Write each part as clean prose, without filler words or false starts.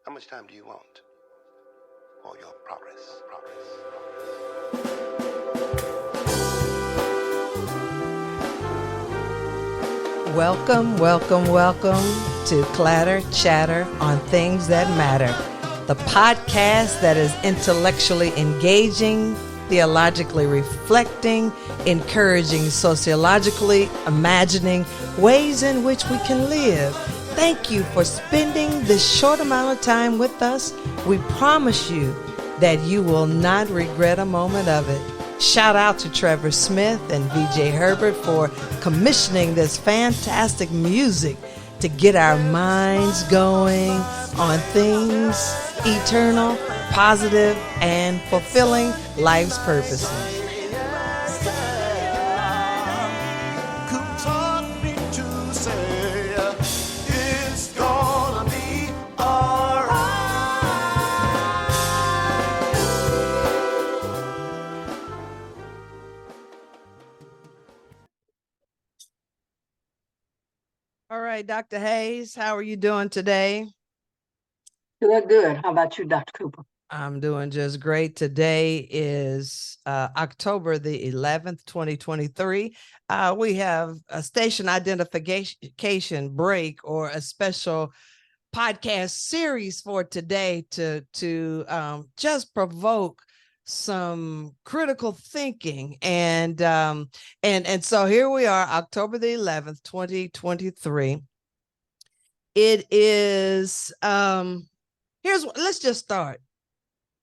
How much time do you want for your progress? Welcome, welcome, welcome to Clatter Chatter on Things That Matter, the podcast that is intellectually engaging, theologically reflecting, encouraging, sociologically imagining ways in which we can live. Thank you for spending this short amount of time with us. We promise you that you will not regret a moment of it. Shout out to Trevor Smith and VJ Herbert for commissioning this fantastic music to get our minds going on things eternal, positive, and fulfilling life's purposes. All right, Dr. Hayes, how are you doing today? Good. How about you, Dr. Cooper? I'm doing just great. Today is October the 11th, 2023. We have a station identification break or a special podcast series for today to just provoke some critical thinking. And so here we are, October the 11th, 2023. It is, let's just start.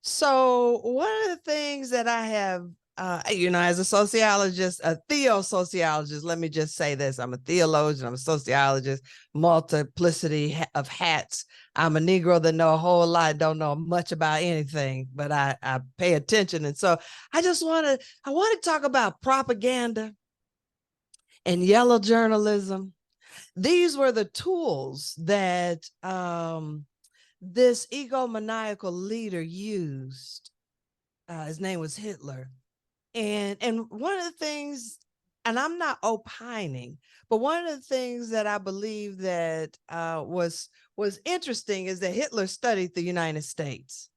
So one of the things that I have, as a sociologist, a theosociologist, let me just say this. I'm a theologian, I'm a sociologist, multiplicity of hats. I'm a Negro that know a whole lot, don't know much about anything, but I pay attention. And so I want to talk about propaganda and yellow journalism. These were the tools that this egomaniacal leader used. His name was Hitler. And one of the things, and I'm not opining, but one of the things that I believe that was interesting is that Hitler studied the United States,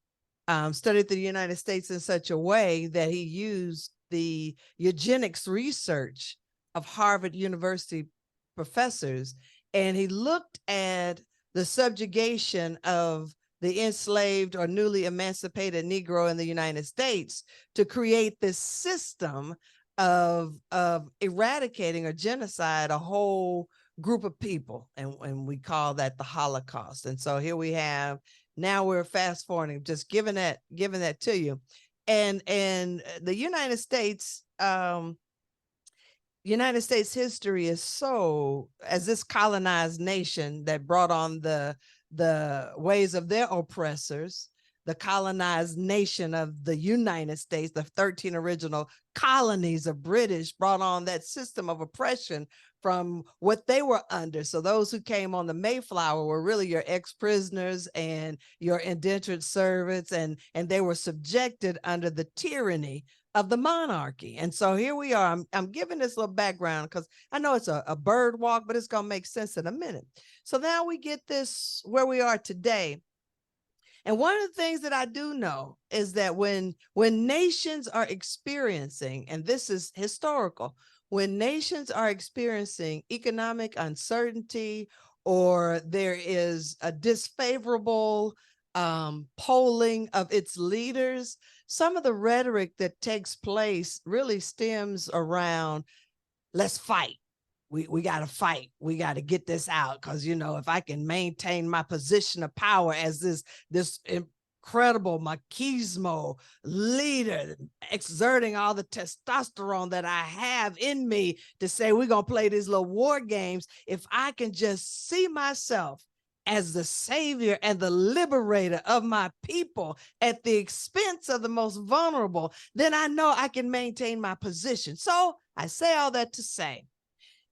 in such a way that he used the eugenics research of Harvard University professors, and he looked at the subjugation of the enslaved or newly emancipated Negro in the United States to create this system of eradicating or genocide a whole group of people. And we call that the Holocaust. And so here we have, now we're fast forwarding, just giving that to you. And the United States history is so, as this colonized nation that brought on the ways of their oppressors, the colonized nation of the United States, the 13 original colonies of British brought on that system of oppression from what they were under. So those who came on the Mayflower were really your ex-prisoners and your indentured servants, and they were subjected under the tyranny of the monarchy. And so here we are. I'm giving this little background because I know it's a bird walk, but it's going to make sense in a minute. So now we get this where we are today. And one of the things that I do know is that when nations are experiencing, and this is historical, when nations are experiencing economic uncertainty, or there is a disfavorable polling of its leaders, some of the rhetoric that takes place really stems around, let's fight. We got to fight. We got to get this out. Because, if I can maintain my position of power as this incredible machismo leader, exerting all the testosterone that I have in me to say, we're going to play these little war games. If I can just see myself as the savior and the liberator of my people at the expense of the most vulnerable, then I know I can maintain my position. So I say all that to say,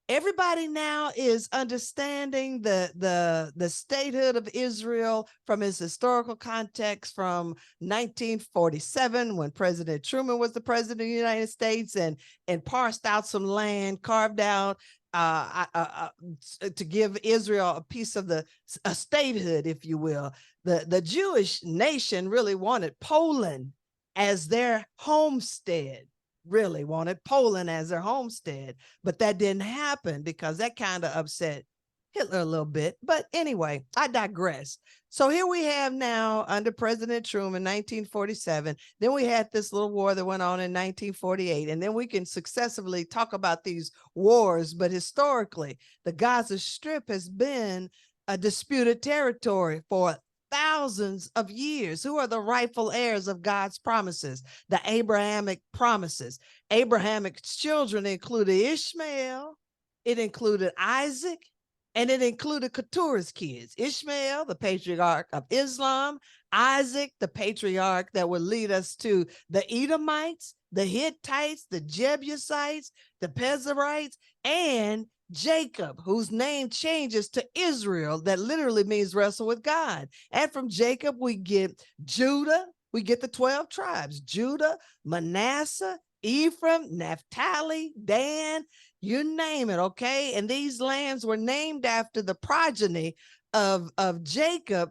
everybody now is understanding the statehood of Israel from its historical context from 1947, when President Truman was the president of the United States and parsed out some land, carved out to give Israel a piece of a statehood, if you will. The Jewish nation really wanted Poland as their homestead, but that didn't happen because that kind of upset Hitler a little bit. But anyway, I digress. So here we have now under President Truman in 1947. Then we had this little war that went on in 1948. And then we can successively talk about these wars. But historically, the Gaza Strip has been a disputed territory for thousands of years. Who are the rightful heirs of God's promises? The Abrahamic promises. Abrahamic's children included Ishmael, it included Isaac, and it included Keturah's kids. Ishmael, the patriarch of Islam; Isaac, the patriarch that would lead us to the Edomites, the Hittites, the Jebusites, the Perizzites, and Jacob, whose name changes to Israel, that literally means wrestle with God. And from Jacob, we get Judah, we get the 12 tribes: Judah, Manasseh, Ephraim, Naphtali, Dan, you name it, okay? And these lands were named after the progeny of Jacob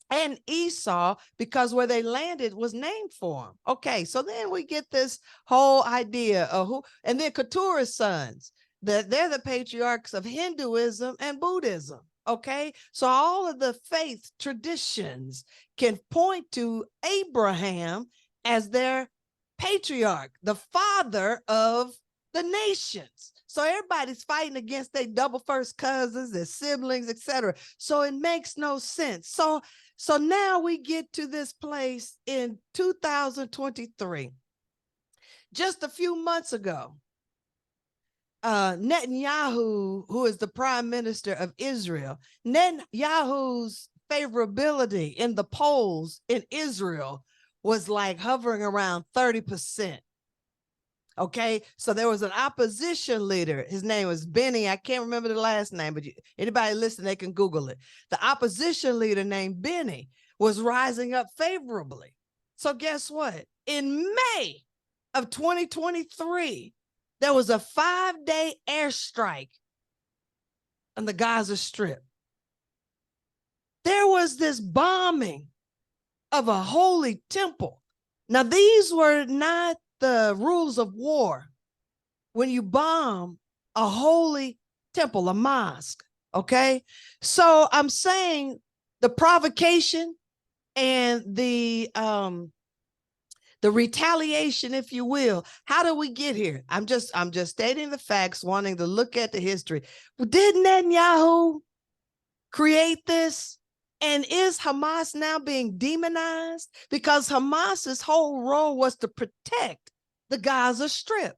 and Esau, because where they landed was named for them. Okay, so then we get this whole idea of who, and then Keturah's sons, they're the patriarchs of Hinduism and Buddhism. Okay, so all of the faith traditions can point to Abraham as their patriarch, the father of the nations. So everybody's fighting against their double first cousins, their siblings, etc. So it makes no sense. So now we get to this place in 2023. Just a few months ago, Netanyahu, who is the prime minister of Israel, Netanyahu's favorability in the polls in Israel was like hovering around 30%. Okay, so there was an opposition leader. His name was Benny. I can't remember the last name, but anybody listen, they can Google it. The opposition leader named Benny was rising up favorably. So guess what? In May of 2023, there was a 5-day airstrike on the Gaza Strip. There was this bombing of a holy temple. Now, these were not the rules of war when you bomb a holy temple, a mosque, okay? So I'm saying the provocation and the retaliation, if you will. How do we get here? I'm just stating the facts, wanting to look at the history. Did Netanyahu create this? And is Hamas now being demonized? Because Hamas's whole role was to protect the Gaza Strip.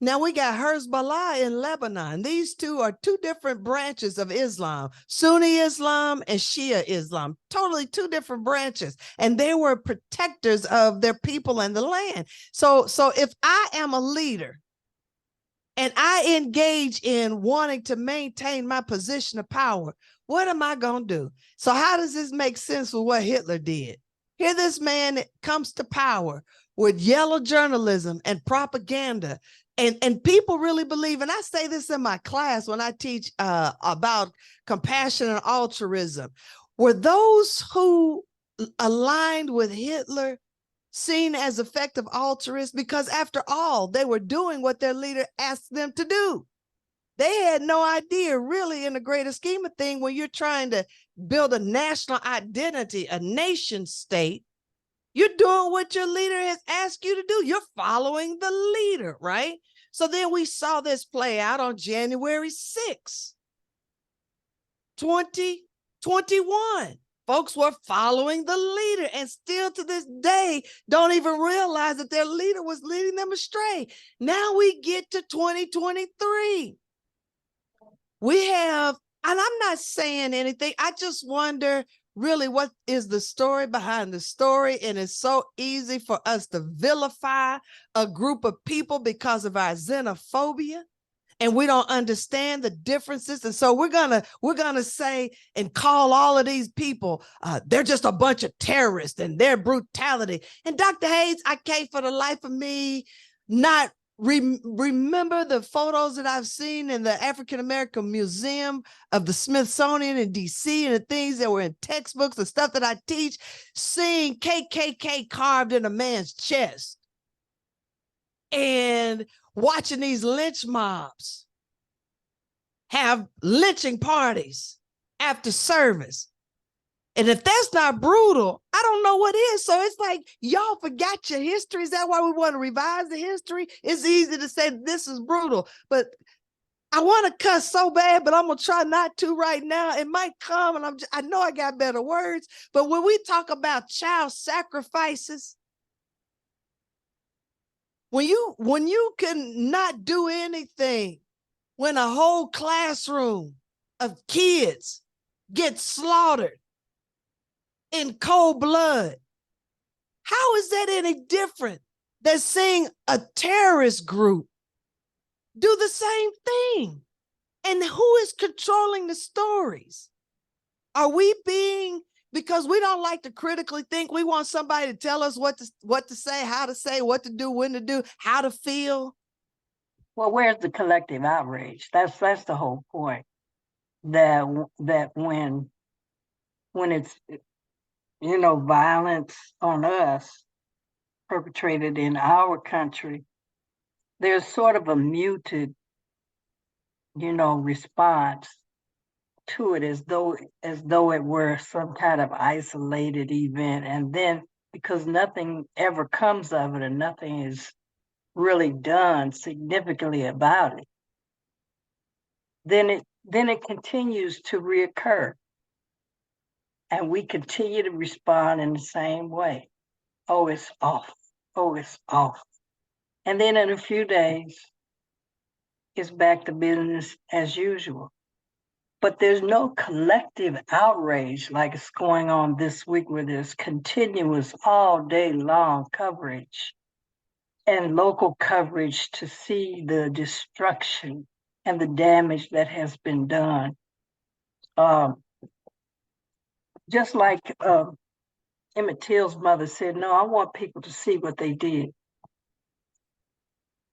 Now we got Hezbollah in Lebanon. These two are two different branches of Islam, Sunni Islam and Shia Islam, totally two different branches. And they were protectors of their people and the land. So if I am a leader and I engage in wanting to maintain my position of power, what am I going to do? So how does this make sense with what Hitler did? Here this man comes to power with yellow journalism and propaganda. And people really believe, and I say this in my class when I teach about compassion and altruism, were those who aligned with Hitler seen as effective altruists? Because after all, they were doing what their leader asked them to do. They had no idea, really, in the greater scheme of things, when you're trying to build a national identity, a nation state, you're doing what your leader has asked you to do. You're following the leader, right? So then we saw this play out on January 6th, 2021. Folks were following the leader and still to this day don't even realize that their leader was leading them astray. Now we get to 2023. We have, and I'm not saying anything, I just wonder really what is the story behind the story. And it's so easy for us to vilify a group of people because of our xenophobia, and we don't understand the differences. And so we're gonna say and call all of these people, they're just a bunch of terrorists and their brutality. And Dr. Hayes, I can't for the life of me not Remember the photos that I've seen in the African American Museum of the Smithsonian in DC, and the things that were in textbooks, the stuff that I teach, seeing KKK carved in a man's chest, and watching these lynch mobs have lynching parties after service. And if that's not brutal, I don't know what is. So it's like, y'all forgot your history. Is that why we want to revise the history? It's easy to say this is brutal, but I want to cuss so bad, but I'm going to try not to right now. It might come, and I know I got better words, but when we talk about child sacrifices, when you can not do anything, when a whole classroom of kids get slaughtered in cold blood, how is that any different than seeing a terrorist group do the same thing? And who is controlling the stories? Are we being, because we don't like to critically think, we want somebody to tell us what to say, how to say, what to do, when to do, how to feel? Well, where's the collective outrage? That's the whole point. That when it's, violence on us perpetrated in our country, there's sort of a muted, response to it, as though it were some kind of isolated event. And then because nothing ever comes of it and nothing is really done significantly about it, then it continues to reoccur. And we continue to respond in the same way. Oh, it's off. Oh, it's off. And then in a few days, it's back to business as usual. But there's no collective outrage like it's going on this week, where there's continuous all day long coverage and local coverage to see the destruction and the damage that has been done. Just like Emmett Till's mother said, no, I want people to see what they did.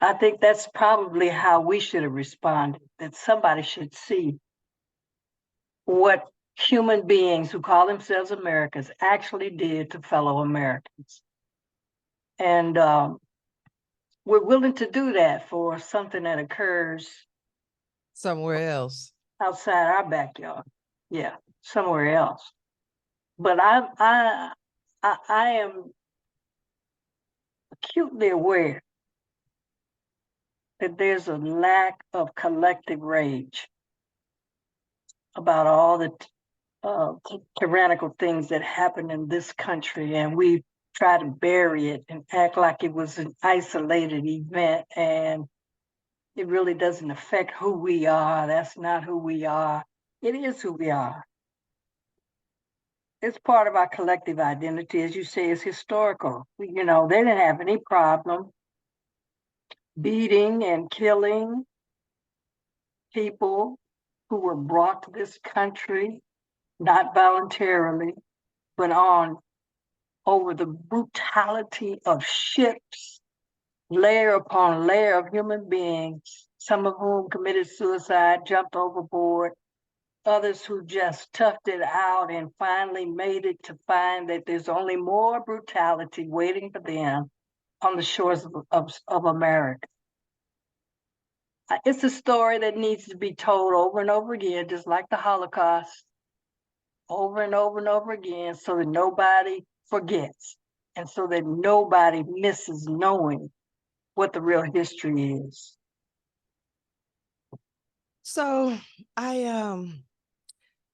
I think that's probably how we should have responded, that somebody should see what human beings who call themselves Americans actually did to fellow Americans. And we're willing to do that for something that occurs somewhere else, outside our backyard. Yeah, somewhere else. But I am acutely aware that there's a lack of collective rage about all the tyrannical things that happen in this country, and we try to bury it and act like it was an isolated event, and it really doesn't affect who we are. That's not who we are. It is who we are. It's part of our collective identity. As you say, it's historical. They didn't have any problem beating and killing people who were brought to this country, not voluntarily, but over the brutality of ships, layer upon layer of human beings, some of whom committed suicide, jumped overboard, others who just toughed it out and finally made it to find that there's only more brutality waiting for them on the shores of America. It's a story that needs to be told over and over again, just like the Holocaust, over and over and over again, so that nobody forgets and so that nobody misses knowing what the real history is. So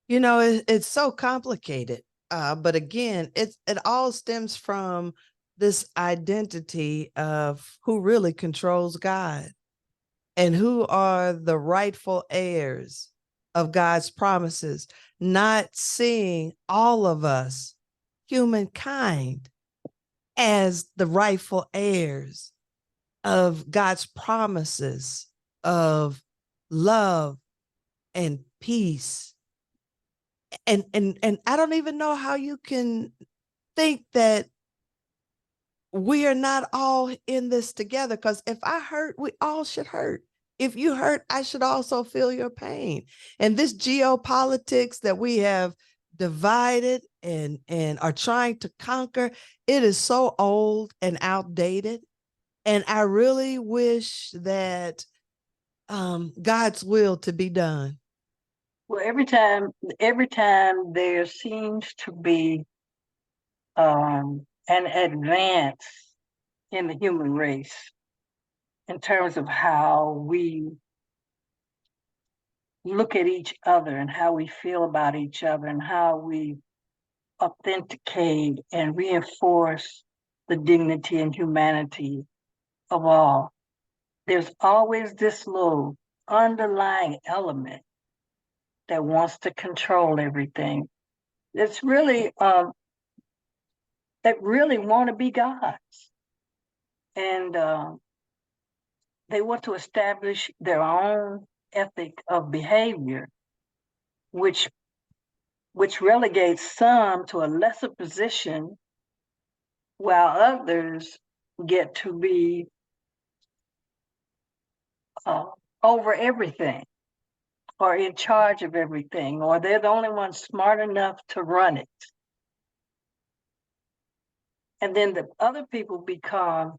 it's so complicated. But again, it all stems from this identity of who really controls God and who are the rightful heirs of God's promises, not seeing all of us, humankind, as the rightful heirs of God's promises of love and peace. And I don't even know how you can think that we are not all in this together, because if I hurt, we all should hurt. If you hurt, I should also feel your pain. And this geopolitics that we have divided and are trying to conquer, it is so old and outdated. And I really wish that God's will to be done. Well, every time there seems to be an advance in the human race in terms of how we look at each other and how we feel about each other and how we authenticate and reinforce the dignity and humanity of all. There's always this little underlying element that wants to control everything. It's really that really want to be gods, and they want to establish their own ethic of behavior, which relegates some to a lesser position, while others get to be over everything, or in charge of everything, or they're the only ones smart enough to run it. And then the other people become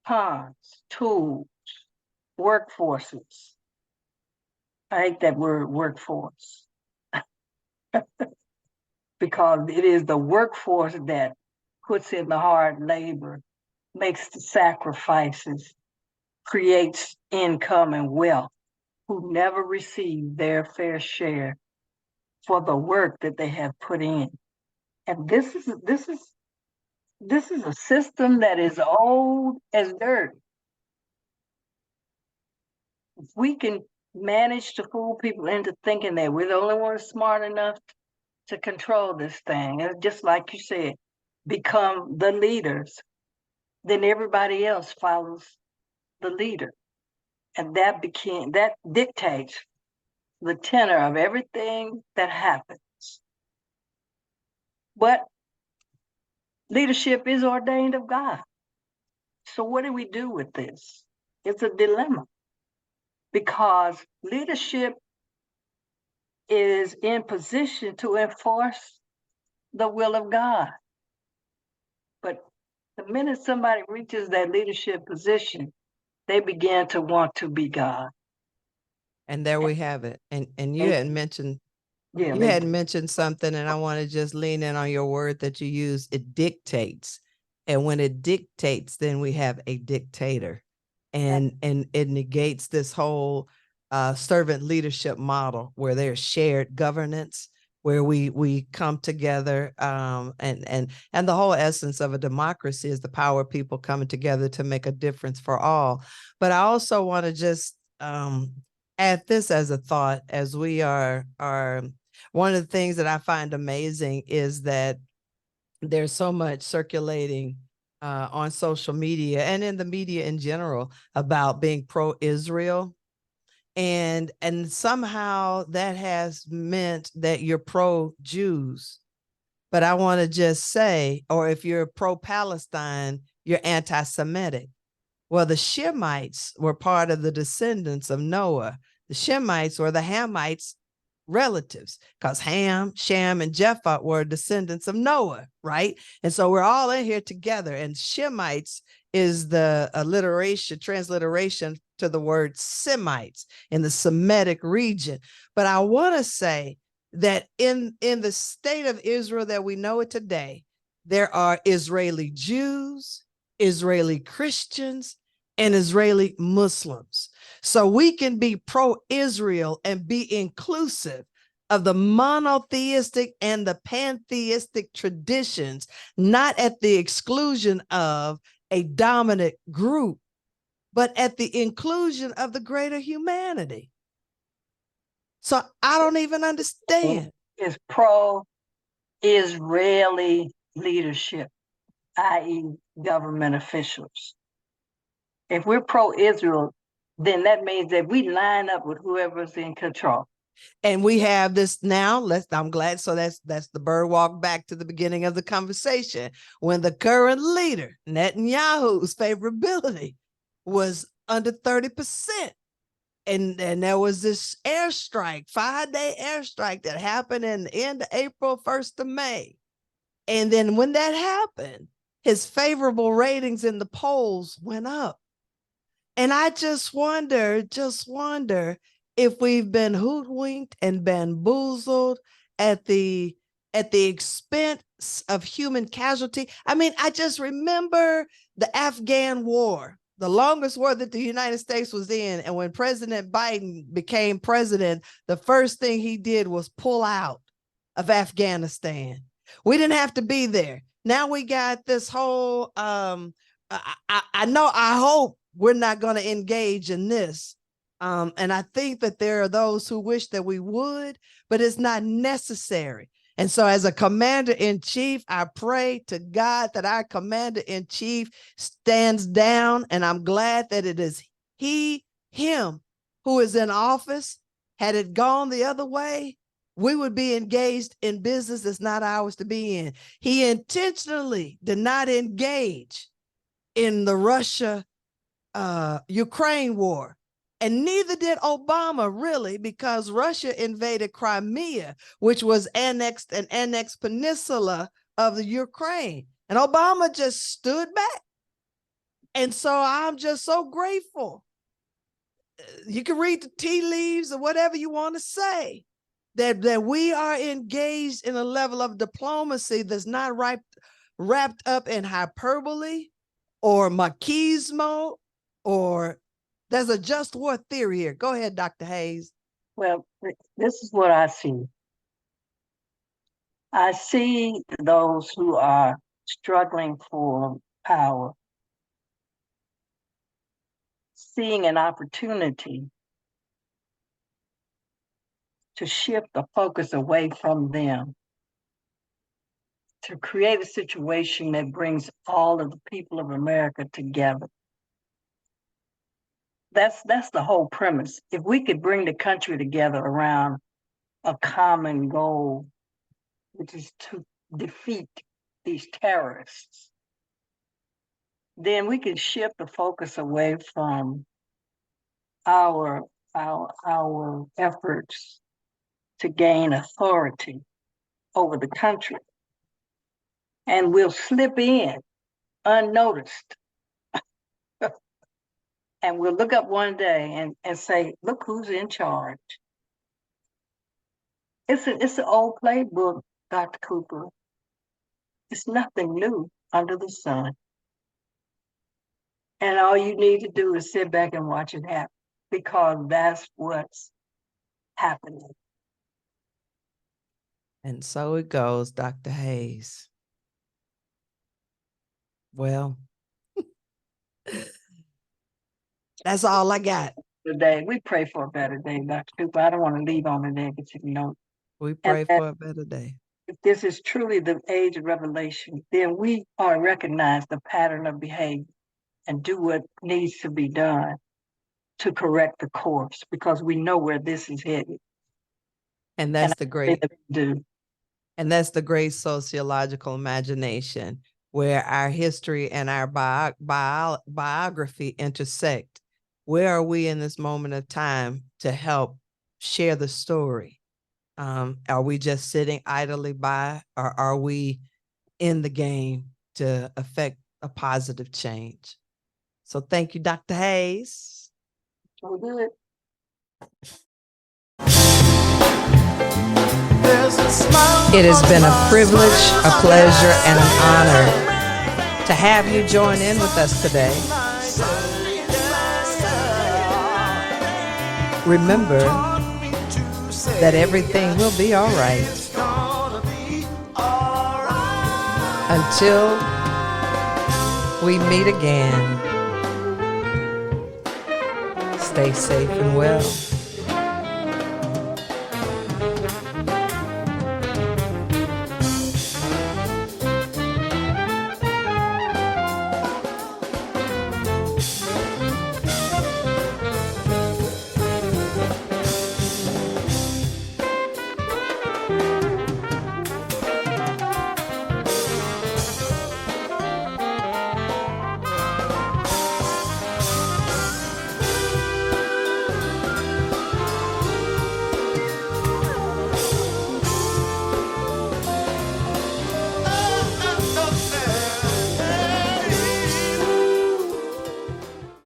pawns, tools, workforces. I hate that word, workforce, because it is the workforce that puts in the hard labor, makes the sacrifices, creates income and wealth, who never receive their fair share for the work that they have put in. And this is a system that is old as dirt. If we can manage to fool people into thinking that we're the only ones smart enough to control this thing, and just like you said, become the leaders, then everybody else follows the leader. And that dictates the tenor of everything that happens. But leadership is ordained of God. So what do we do with this? It's a dilemma, because leadership is in position to enforce the will of God. But the minute somebody reaches that leadership position, they begin to want to be God. And there we have it. And you had mentioned something, and I want to just lean in on your word that you use. It dictates. And when it dictates, then we have a dictator. And it negates this whole servant leadership model where there's shared governance, where we come together, and the whole essence of a democracy is the power of people coming together to make a difference for all. But I also want to just add this as a thought, as we are one of the things that I find amazing is that there's so much circulating on social media and in the media in general about being pro-Israel. And somehow that has meant that you're pro-Jews. But I want to just say, or if you're pro-Palestine, you're anti-Semitic. Well, the Shemites were part of the descendants of Noah. The Shemites were the Hamites' relatives, because Ham, Shem, and Japheth were descendants of Noah, right? And so we're all in here together. And Shemites is the transliteration to the word Semites in the Semitic region. But I want to say that in the state of Israel that we know it today, there are Israeli Jews, Israeli Christians, and Israeli Muslims. So we can be pro-Israel and be inclusive of the monotheistic and the pantheistic traditions, not at the exclusion of a dominant group, but at the inclusion of the greater humanity. So I don't even understand. It's pro-Israeli leadership, i.e. government officials. If we're pro-Israel, then that means that we line up with whoever's in control. And we have this now. I'm glad. So that's the bird walk back to the beginning of the conversation when the current leader, Netanyahu's favorability was under 30%. And there was this airstrike, 5-day airstrike that happened in the end of April, 1st of May. And then when that happened, his favorable ratings in the polls went up. And I just wonder if we've been hoodwinked and bamboozled at the expense of human casualty. I mean, I just remember the Afghan war, the longest war that the United States was in. And when President Biden became president, the first thing he did was pull out of Afghanistan. We didn't have to be there. Now we got this whole, I hope we're not going to engage in this. And I think that there are those who wish that we would, but it's not necessary. And so as a commander-in-chief, I pray to God that our commander-in-chief stands down, and I'm glad that it is him who is in office. Had it gone the other way, we would be engaged in business that's not ours to be in. He intentionally did not engage in the Russia-Ukraine war. And neither did Obama, really, because Russia invaded Crimea, which was an annexed peninsula of the Ukraine. And Obama just stood back. And so I'm just so grateful. You can read the tea leaves or whatever you want to say, that we are engaged in a level of diplomacy that's not wrapped up in hyperbole or machismo, or there's a just war theory here. Go ahead, Dr. Hayes. Well, this is what I see. I see those who are struggling for power, seeing an opportunity to shift the focus away from them, to create a situation that brings all of the people of America together. That's the whole premise. If we could bring the country together around a common goal, which is to defeat these terrorists, then we can shift the focus away from our efforts to gain authority over the country. And we'll slip in unnoticed. And we'll look up one day and say, look who's in charge. It's an old playbook, Dr. Cooper. It's nothing new under the sun. And all you need to do is sit back and watch it happen, because that's what's happening. And so it goes, Dr. Hayes. Well, that's all I got. Today, we pray for a better day, Dr. Cooper. I don't want to leave on a negative note. We pray for a better day. If this is truly the age of revelation, then we ought to recognize the pattern of behavior and do what needs to be done to correct the course, because we know where this is headed. And that's the great do. And that's the great sociological imagination, where our history and our biography intersect. Where are we in this moment of time to help share the story? Are we just sitting idly by, or are we in the game to affect a positive change? So thank you, Dr. Hayes. So good. It has been a privilege, a pleasure, and an honor to have you join in with us today. Remember that everything will be all right until we meet again. Stay safe and well.